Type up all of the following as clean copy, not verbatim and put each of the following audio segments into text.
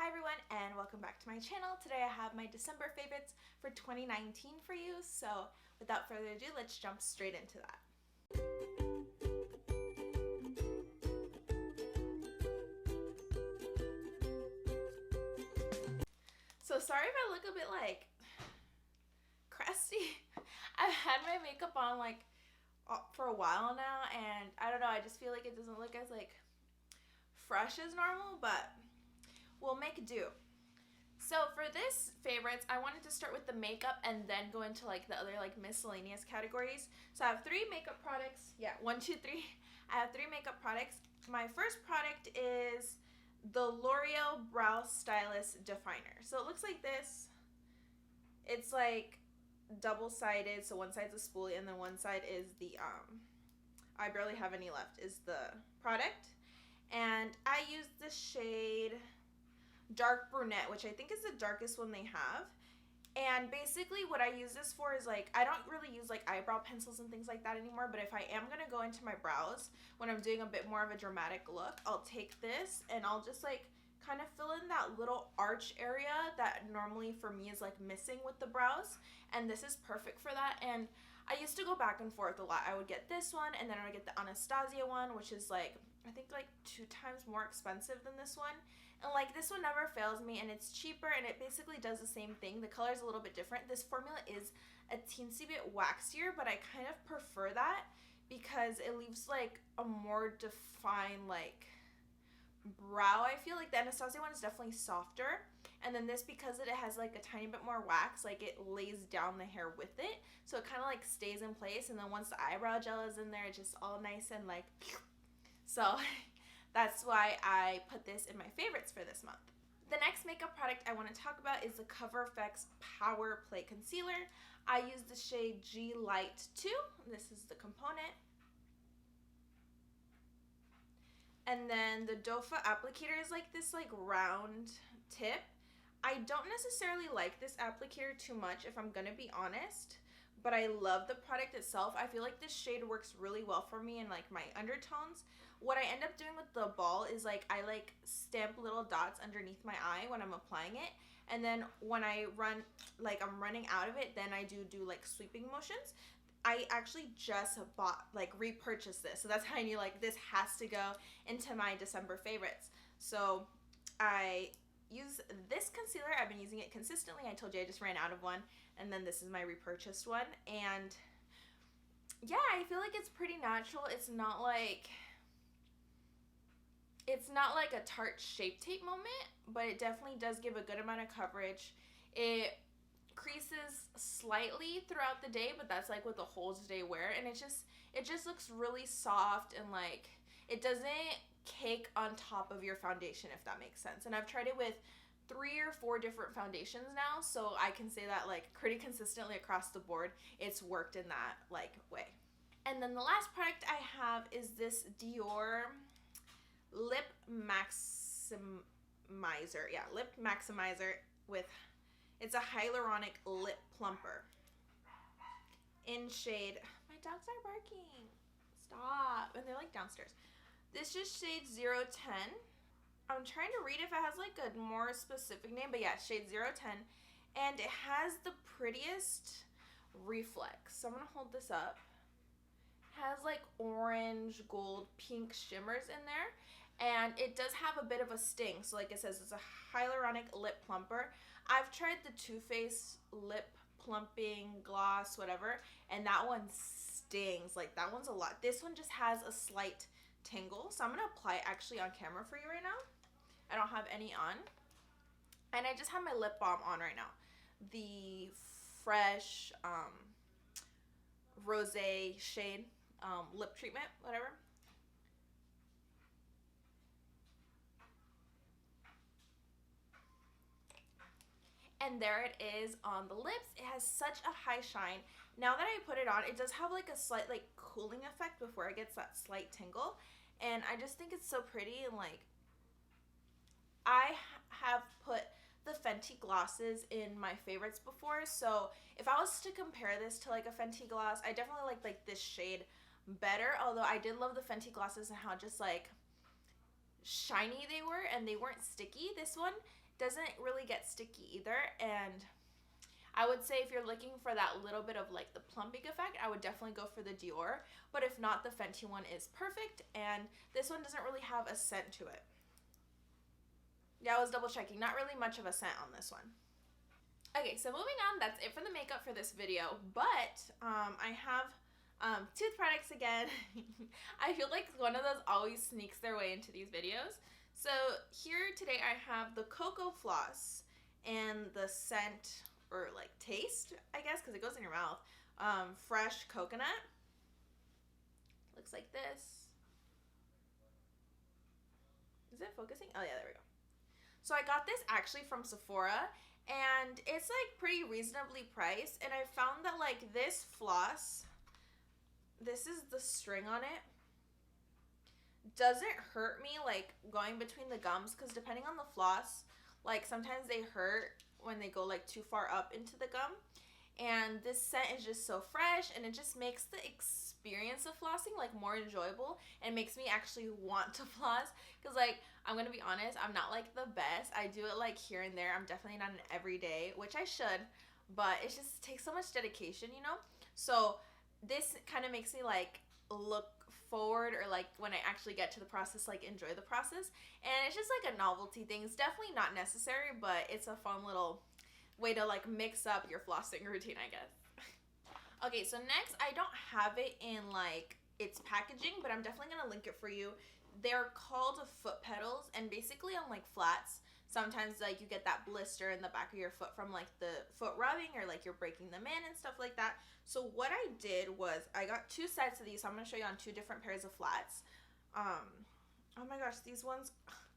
Hi everyone and welcome back to my channel. Today I have my December favorites for 2019 for you. So without further ado, let's jump straight into that. So sorry if I look a bit like crusty. I've had my makeup on for a while now and I don't know, I just feel like it doesn't look as fresh as normal, but we'll make do. So for this favorites, I wanted to start with the makeup and then go into the other miscellaneous categories. So I have three makeup products. Yeah, 1, 2, 3. I have three makeup products. My first product is the L'Oreal Brow Stylist Definer. So it looks like this. It's double-sided, so one side's a spoolie and then one side is the I barely have any left, is the product. And I use the shade Dark Brunette, which I think is the darkest one they have. And basically what I use this for is I don't really use eyebrow pencils and things like that anymore, but if I am going to go into my brows when I'm doing a bit more of a dramatic look, I'll take this and I'll just kind of fill in that little arch area that normally for me is missing with the brows, and this is perfect for that. And I used to go back and forth a lot. I would get this one and then I would get the Anastasia one, which is I think 2 times more expensive than this one, and this one never fails me and it's cheaper and it basically does the same thing. The color is a little bit different. This formula is a teensy bit waxier, but I kind of prefer that because it leaves a more defined brow. I feel the Anastasia one is definitely softer, and then this, because it has a tiny bit more wax, it lays down the hair with it, so it kind of stays in place, and then once the eyebrow gel is in there, it's just all nice and so that's why I put this in my favorites for this month. The next makeup product I want to talk about is the Cover FX Power Play Concealer. I use the shade G Light 2. This is the component. And then the Dofa applicator is this round tip. I don't necessarily like this applicator too much, if I'm gonna be honest, but I love the product itself. I feel this shade works really well for me in my undertones. What I end up doing with the ball is I stamp little dots underneath my eye when I'm applying it, and then when I run I'm running out of it, then I do sweeping motions. I actually just bought repurchased this, so that's how I knew this has to go into my December favorites. So I use this concealer. I've been using it consistently. I told you I just ran out of one, and then this is my repurchased one. And yeah, I feel it's pretty natural. It's not a Tarte Shape Tape moment, but it definitely does give a good amount of coverage. It creases slightly throughout the day, but that's with the whole day wear, and it just looks really soft, and it doesn't cake on top of your foundation, if that makes sense. And I've tried it with 3 or 4 different foundations now, so I can say that pretty consistently across the board it's worked in that way. And then the last product I have is this Dior Lip Maximizer. Yeah, Lip Maximizer with, it's a hyaluronic lip plumper in shade, my dogs are barking, stop, and they're downstairs. This is shade 010. I'm trying to read if it has a more specific name, but yeah, shade 010, and it has the prettiest reflex. So I'm gonna hold this up. It has orange, gold, pink shimmers in there, and it does have a bit of a sting. So it says it's a hyaluronic lip plumper. I've tried the Too Faced lip plumping gloss, whatever, and that one stings. That one's a lot. This one just has a slight tingle, so I'm gonna apply it actually on camera for you right now. I don't have any on, and I just have my lip balm on right now, the Fresh Rosé shade lip treatment, whatever. And there it is on the lips. It has such a high shine. Now that I put it on, it does have a slight cooling effect before it gets that slight tingle, and I just think it's so pretty. And I have put the Fenty glosses in my favorites before, so if I was to compare this to a Fenty gloss, I definitely like this shade better, although I did love the Fenty glosses and how just shiny they were, and they weren't sticky. This one doesn't really get sticky either. And I would say if you're looking for that little bit of like the plumping effect, I would definitely go for the Dior. But if not, the Fenty one is perfect, and this one doesn't really have a scent to it. Yeah, I was double checking. Not really much of a scent on this one. Okay, so moving on, that's it for the makeup for this video. But I have tooth products again. I feel like one of those always sneaks their way into these videos. So here today I have the Cocofloss and the scent, or like taste, I guess, because it goes in your mouth. Fresh coconut. Looks like this. Is it focusing? Oh yeah, there we go. So I got this actually from Sephora, and it's like pretty reasonably priced, and I found that like this floss, this is the string on it, doesn't hurt me like going between the gums, because depending on the floss, like sometimes they hurt when they go like too far up into the gum. And this scent is just so fresh, and it just makes the experience of flossing like more enjoyable, and makes me actually want to floss. Because like, I'm gonna be honest, I'm not like the best. I do it like here and there. I'm definitely not an everyday, which I should, but it just takes so much dedication, you know. So this kind of makes me like look forward, or like when I actually get to the process, like enjoy the process. And it's just like a novelty thing. It's definitely not necessary, but it's a fun little way to like mix up your flossing routine, I guess. Okay, so next, I don't have it in like its packaging, but I'm definitely gonna link it for you. They're called foot petals, and basically on like flats, sometimes like you get that blister in the back of your foot from like the foot rubbing, or like you're breaking them in and stuff like that. So what I did was I got 2 sets of these. So I'm gonna show you on 2 different pairs of flats. Oh my gosh, these ones,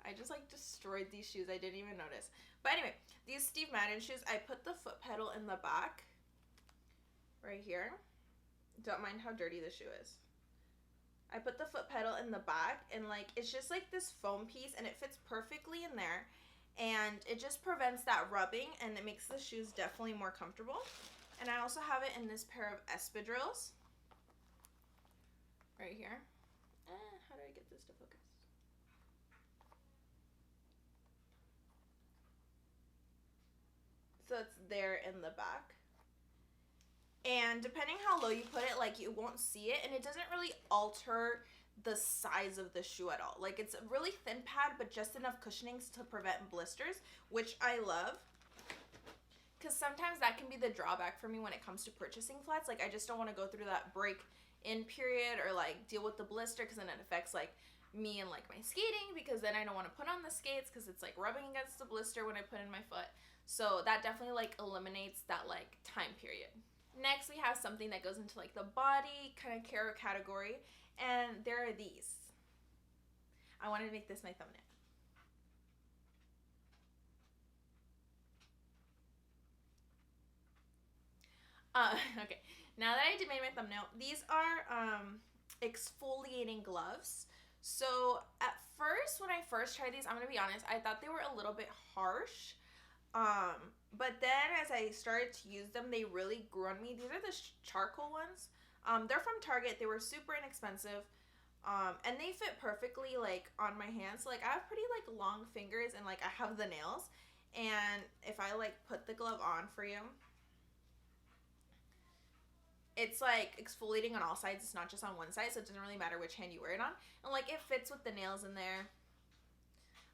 I just like destroyed these shoes. I didn't even notice. But anyway, these Steve Madden shoes, I put the foot pedal in the back, right here. Don't mind how dirty the shoe is. I put the foot pedal in the back, and like, it's just like this foam piece, and it fits perfectly in there. And it just prevents that rubbing, and it makes the shoes definitely more comfortable. And I also have it in this pair of espadrilles, right here. How do I get this to focus? So it's there in the back. And depending how low you put it, like you won't see it, and it doesn't really alter the size of the shoe at all. Like it's a really thin pad, but just enough cushionings to prevent blisters, which I love. Because sometimes that can be the drawback for me when it comes to purchasing flats. Like I just don't want to go through that break-in period, or like deal with the blister, because then it affects like me and like my skating, because then I don't want to put on the skates because it's like rubbing against the blister when I put in my foot. So that definitely like eliminates that like time period. Next, we have something that goes into like the body kind of care category, and there are these. I wanted to make this my thumbnail. Okay, now that I did made my thumbnail, these are exfoliating gloves. So at first, when I first tried these, I'm gonna be honest, I thought they were a little bit harsh. But then as I started to use them, they really grew on me. These are the charcoal ones. They're from Target. They were super inexpensive. And they fit perfectly like on my hands. So, like I have pretty like long fingers, and like I have the nails. And if I like put the glove on for you, it's like exfoliating on all sides. It's not just on one side, so it doesn't really matter which hand you wear it on. And like it fits with the nails in there.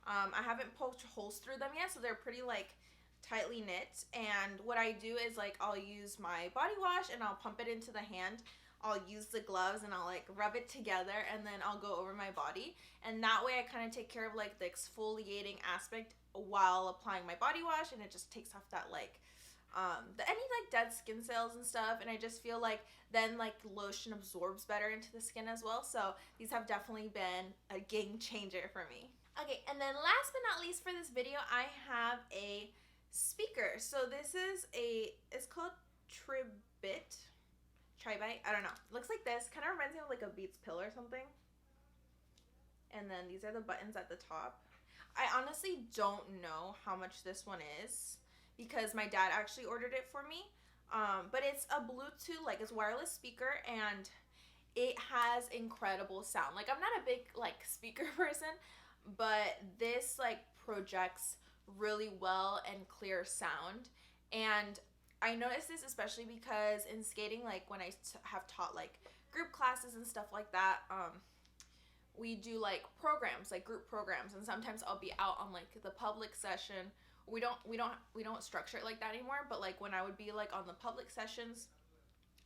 I haven't poked holes through them yet, so they're pretty like tightly knit. And what I do is like I'll use my body wash, and I'll pump it into the hand. I'll use the gloves, and I'll like rub it together, and then I'll go over my body. And that way I kind of take care of like the exfoliating aspect while applying my body wash, and it just takes off that like any like dead skin cells and stuff. And I just feel like then like lotion absorbs better into the skin as well. So these have definitely been a game changer for me. Okay, and then last but not least for this video, I have a speaker. So this is it's called Tribit. I don't know. It looks like this. Kind of reminds me of like a Beats pill or something. And then these are the buttons at the top. I honestly don't know how much this one is, because my dad actually ordered it for me. But it's a Bluetooth, like it's wireless speaker, and it has incredible sound. Like I'm not a big like speaker person, but this like projects really well and clear sound. And I noticed this especially because in skating, like when I have taught like group classes and stuff like that, we do like programs, like group programs, and sometimes I'll be out on like the public session. We don't structure it like that anymore, but like when I would be like on the public sessions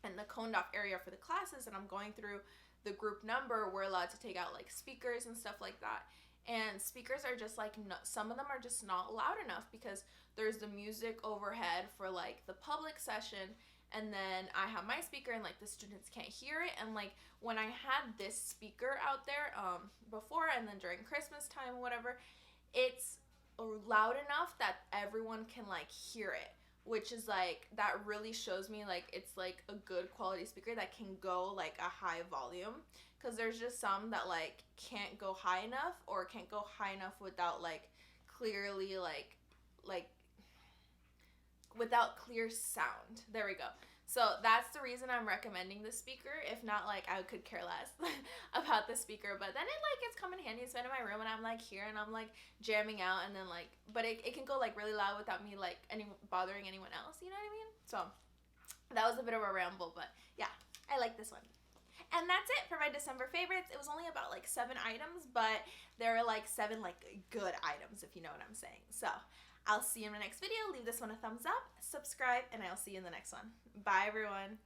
and the coned off area for the classes, and I'm going through the group number, we're allowed to take out like speakers and stuff like that. And speakers are just like, no, some of them are just not loud enough because there's the music overhead for like the public session, and then I have my speaker and like the students can't hear it. And like when I had this speaker out there before, and then during Christmas time, whatever, it's loud enough that everyone can like hear it, which is like, that really shows me like it's like a good quality speaker that can go like a high volume, because there's just some that like can't go high enough, or can't go high enough without like clearly like without clear sound. There we go. So that's the reason I'm recommending this speaker. If not, like I could care less about the speaker, but then it's come in handy. It's been in my room and I'm like here and I'm like jamming out, and then like, but it can go like really loud without me like bothering anyone else, you know what I mean? So that was a bit of a ramble, but yeah, I like this one. And that's it for my December favorites. It was only about like 7 items, but there are like 7 like good items, if you know what I'm saying. So I'll see you in my next video. Leave this one a thumbs up, subscribe, and I'll see you in the next one. Bye, everyone.